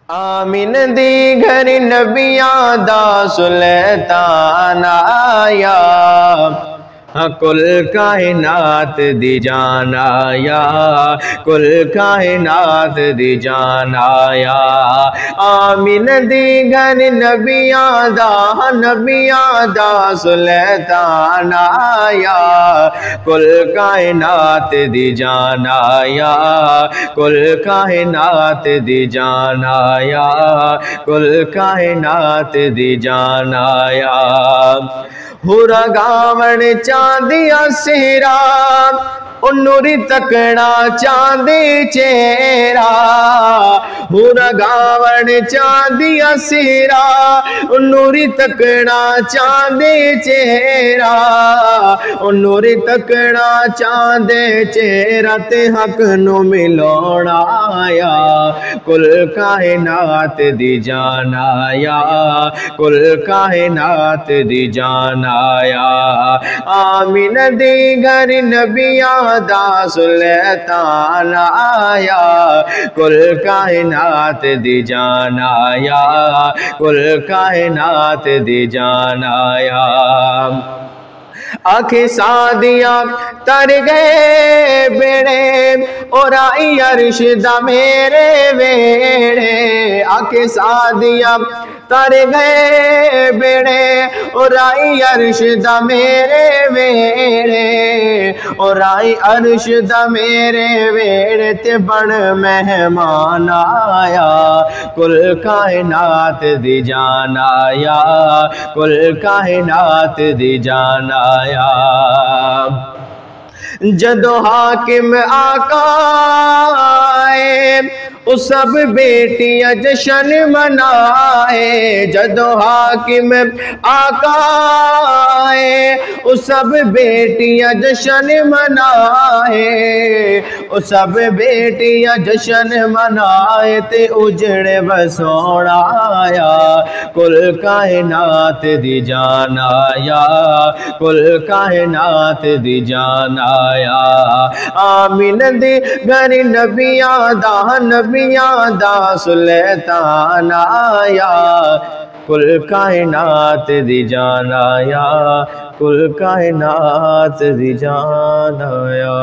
آمین دی گھر نبیاں دا سلطان آیا، کل کائنات دی جان آیا، کل کائنات دی جان آیا۔ آمین دی گھر نبیاں دا سلطان آیا، کل کائنات دی جان آیا، کل کائنات دی جان آیا، کل کائنات دی جان آیا۔ ہورا گاون چاندیا سیرا، نوری تکنا چاندی چہرہ، ہورا گاون چاندیا سیرا، نوری تکنا چاندی چہرہ، نوری تکنا چاندے چہرہ تے حق نو ملونا آیا، کل کائنات دی جان آیا، کل کائنات دی جان آیا۔ آمین دی گھر نبیاں دا سلطان آیا، کل کائنات دی جان آیا، کل کائنات دی جان آیا۔ آنکھیں سادیاں تر گئے بیڑے، اور آئی عرش دا میرے ویڑے، آنکھیں سادیاں تر گئے بیڑے، اور آئی عرش دا میرے ویڑے، اور آئی عرش دا میرے ویڑے تے بڑ مہمان آیا، کل کائنات دی جان آیا، کل کائنات دی جان آیا۔ جدو حاکم آقا آئے، او سب بیٹیاں جشن منائے، جدو حاکم آقا آئے، او سب بیٹیاں جشن منائے، او سب بیٹیاں جشن منائے تے اجڑے بسوڑا آیا، کل کائنات دی جان آیا، کل کائنات دی جان آیا۔ آمین دی گھر نبیاں دا سلطان آیا، کل کائنات دی جان آیا، کل کائنات دی جان آیا۔